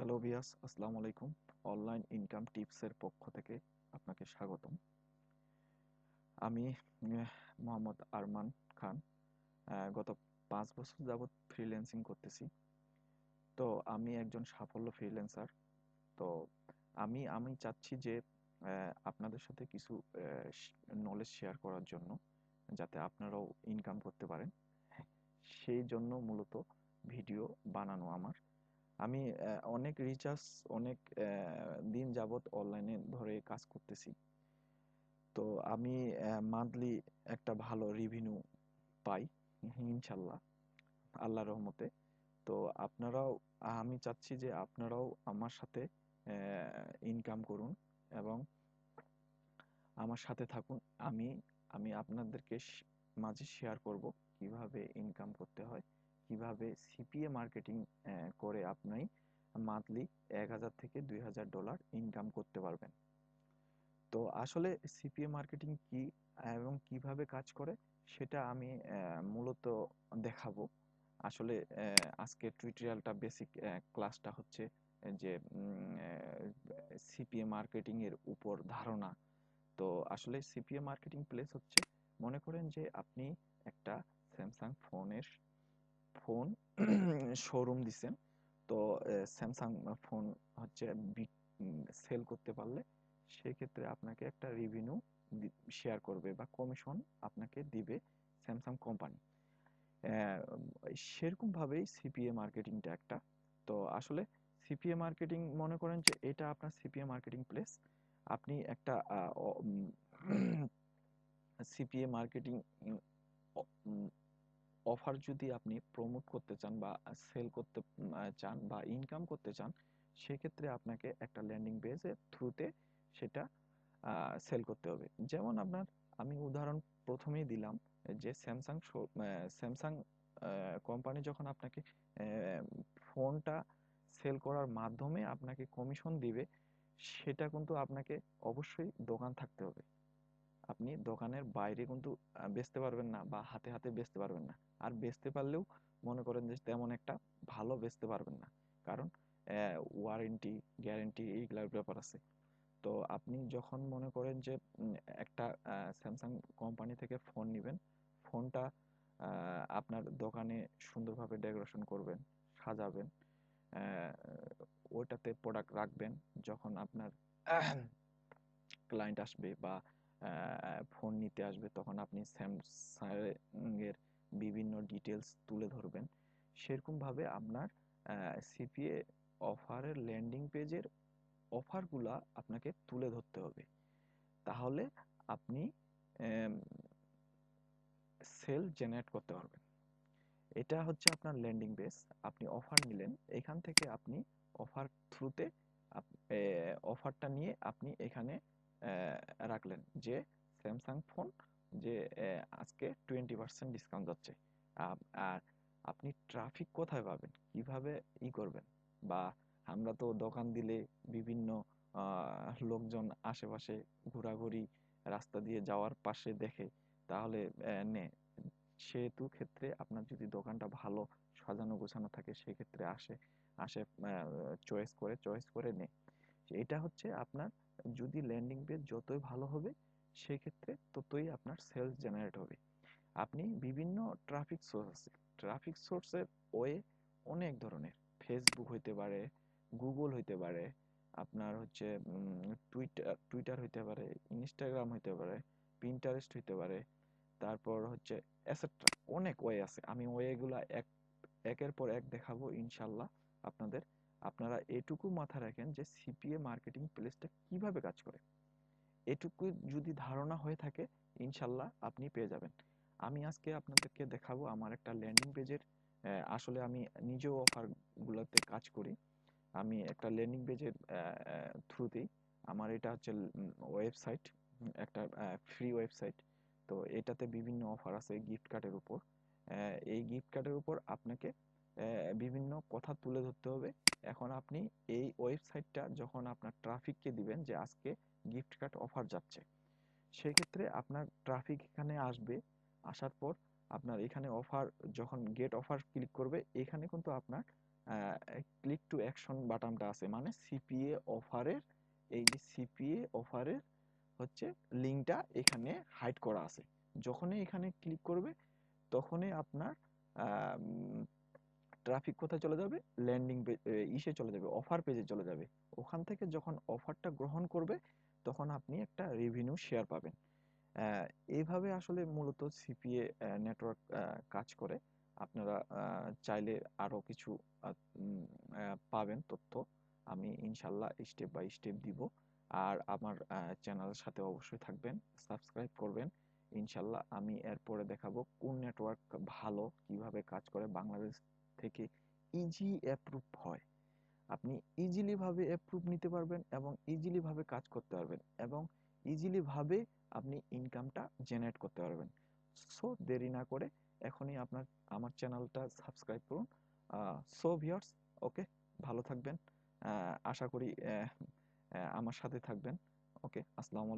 Hello ভিয়াস, আসসালামু আলাইকুম। Online income টিপসের পক্ষ থেকে আপনাকে স্বাগতম। আমি মোহাম্মদ আরমান খান। গত 5 বছর যাবৎ ফ্রিল্যান্সিং করতেছি। তো আমি একজন সাফল্য ফ্রিল্যান্সার। তো আমি আমি চাচ্ছি যে আপনাদের সাথে কিছু নলেজ শেয়ার করার জন্য, যাতে আপনারাও ইনকাম করতে পারেন। সেই জন্য মূলত ভিডিও বানানো আমার। আমি অনেক রিচার্জ, অনেক দিন যাবৎ অনলাইনে ধরে কাজ করতেছি। তো আমি মান্থলি একটা ভালো রেভিনিউ পাই ইনশাল্লাহ, আল্লাহর রহমতে। তো আপনারাও, আমি চাচ্ছি যে আপনারাও আমার সাথে ইনকাম করুন এবং আমার সাথে থাকুন। আমি আমি আপনাদেরকে মাঝে শেয়ার করব কিভাবে ইনকাম করতে হয়, কিভাবে সিপিএ মার্কেটিং করে আপনি মান্থলি 1000 থেকে $2000 ইনকাম করতে পারবেন। তো আসলে সিপিএ মার্কেটিং কি এবং কিভাবে কাজ করে সেটা আমি মূলত দেখাবো। আসলে আজকে টিউটোরিয়ালটা বেসিক ক্লাসটা হচ্ছে যে সিপিএ মার্কেটিং এর উপর ধারণা। তো আসলে সিপিএ মার্কেটিং প্লেস হচ্ছে, মনে করেন যে আপনি একটা স্যামসাং ফোন শোরুম দিছেন। তো স্যামসাং ফোন হচ্ছে সেল করতে পারলে সেক্ষেত্রে আপনাকে একটা রেভিনিউ শেয়ার করবে বা কমিশন আপনাকে দিবে স্যামসাং কোম্পানি। সেরকমভাবেই সিপিএ মার্কেটিংটা একটা। তো আসলে সিপিএ মার্কেটিং, মনে করেন যে এটা আপনার সিপিএ মার্কেটিং প্লেস। আপনি একটা সিপিএ মার্কেটিং অফার যদি আপনি প্রমোট করতে চান বা সেল করতে চান বা ইনকাম করতে চান, সেক্ষেত্রে আপনাকে একটা ল্যান্ডিং পেজের থ্রুতে সেটা সেল করতে হবে। যেমন আমি উদাহরণ প্রথমেই দিলাম যে স্যামসাং কোম্পানি যখন আপনাকে ফোনটা সেল করার মাধ্যমে আপনাকে কমিশন দিবে, সেটা কিন্তু আপনাকে অবশ্যই দোকান থাকতে হবে। আপনি দোকানের বাইরে কিন্তু বেচতে পারবেন না বা হাতে হাতে বেচতে পারবেন না। আর বেচতে পারলেও মনে করেন যে তেমন একটা ভালো বেচতে পারবেন না, কারণ ওয়ারেন্টি, গ্যারেন্টি এইগুলার ব্যাপার আছে। তো আপনি যখন মনে করেন যে একটা স্যামসাং কোম্পানি থেকে ফোন নেবেন, ফোনটা আপনার দোকানে সুন্দরভাবে ডেকোরেশন করবেন, সাজাবেন, আহ, ওইটাতে প্রোডাক্ট রাখবেন। যখন আপনার ক্লায়েন্ট আসবে বা ফোন নিতে আসবে, তখন আপনি স্যামসাং এর বিভিন্ন ডিটেলস তুলে ধরবেন। সেরকমভাবে আপনার সিপিএ অফারের ল্যান্ডিং পেজের অফারগুলা আপনাকে তুলে ধরতে হবে। তাহলে আপনি সেল জেনারেট করতে পারবেন। এটা হচ্ছে আপনার ল্যান্ডিং পেজ। আপনি অফার নিলেন, এখান থেকে আপনি অফার থ্রুতে অফারটা নিয়ে আপনি এখানে রাখলেন যে স্যামসাং ফোন, যে আজকে 20% ডিসকাউন্ট যাচ্ছে। আর আপনি ট্রাফিক কোথায় পাবেন, কিভাবে করবেন? বা আমরা তো দোকান দিলে বিভিন্ন লোকজন আশেপাশে ঘোরাঘুরি, রাস্তা দিয়ে যাওয়ার পাশে দেখে, তাহলে নে সেহেতু ক্ষেত্রে আপনার যদি দোকানটা ভালো সাজানো গোছানো থাকে, সেক্ষেত্রে আসে আসে চয়েস করে নেয়। এটা হচ্ছে আপনার, যদি ল্যান্ডিং পেজ যতই ভালো হবে সেক্ষেত্রে ততই আপনার সেলস জেনারেট হবে। আপনি বিভিন্ন ট্রাফিক সোর্স আছে। ট্রাফিক সোর্সের ওয়ে অনেক ধরনের। ফেসবুক হইতে পারে, গুগল হইতে পারে, আপনার হচ্ছে টুইটার হইতে পারে, ইনস্টাগ্রাম হইতে পারে, পিন্টারেস্ট হইতে পারে, তারপর হচ্ছে এটসেট্রা। অনেক ওয়ে আছে, আমি ওয়েগুলা একের পর এক দেখাবো ইনশাল্লাহ আপনাদের। আপনারা এটুকু মাথায় রাখেন যে সিপিএ মার্কেটিং প্লেসটা কিভাবে কাজ করে। এটুকু যদি ধারণা হয়ে থাকে, ইনশাল্লাহ আপনি পেয়ে যাবেন। আমি আজকে আপনাদেরকে দেখাবো আমার একটা ল্যান্ডিং পেজের। আসলে আমি নিজেও অফারগুলোতে কাজ করি। আমি একটা ল্যান্ডিং পেজের থ্রুতেই, আমার এটা হচ্ছে ওয়েবসাইট, একটা ফ্রি ওয়েবসাইট। তো এটাতে বিভিন্ন অফার আছে গিফট কার্ডের উপর। এই গিফট কার্ডের উপর আপনাকে বিভিন্ন কথা তুলে ধরতে হবে। এখন আপনি এই ওয়েবসাইটটা যখন আপনার ট্রাফিককে দিবেন যে আজকে গিফট কার্ড অফার যাচ্ছে, সেক্ষেত্রে আপনার ট্রাফিক এখানে আসবে। আসার পর আপনার এখানে অফার, যখন গেট অফার ক্লিক করবে, এখানে কিন্তু আপনার ক্লিক টু অ্যাকশন বাটনটা আছে, মানে সিপিএ অফারের, এই যে সিপিএ অফারের হচ্ছে লিঙ্কটা এখানে হাইড করা আছে। যখনই এখানে ক্লিক করবে তখনই আপনার ট্রাফিক কোথায় চলে যাবে, ল্যান্ডিং ইসে চলে যাবে, অফার পেজে চলে যাবে। ওখান থেকে যখন অফারটা গ্রহণ করবে তখন আপনি একটা রেভিনিউ শেয়ার পাবেন। এইভাবে আসলে মূলত সিপিএ নেটওয়ার্ক কাজ করে। আপনারা চাইলে আরও কিছু পাবেন তথ্য, আমি ইনশাল্লাহ স্টেপ বাই স্টেপ দিব। আর আমার চ্যানেলের সাথে অবশ্যই থাকবেন, সাবস্ক্রাইব করবেন। ইনশাল্লাহ আমি এরপরে দেখাবো কোন নেটওয়ার্ক ভালো, কিভাবে কাজ করে, বাংলাদেশ থেকে ইজি অ্যাপ্রুভ হয়। আপনি ইজিলি ভাবে অ্যাপ্রুভ নিতে পারবেন এবং ইজিলি ভাবে কাজ করতে পারবেন এবং ইজিলি ভাবে আপনি ইনকামটা জেনারেট করতে পারবেন। সো দেরি না করে এখনই আমার চ্যানেলটা সাবস্ক্রাইব করুন। সো ভিউয়ার্স, ওকে, ভালো থাকবেন। আশা করি আমার সাথে থাকবেন। ওকে, আসসালামু আলাইকুম।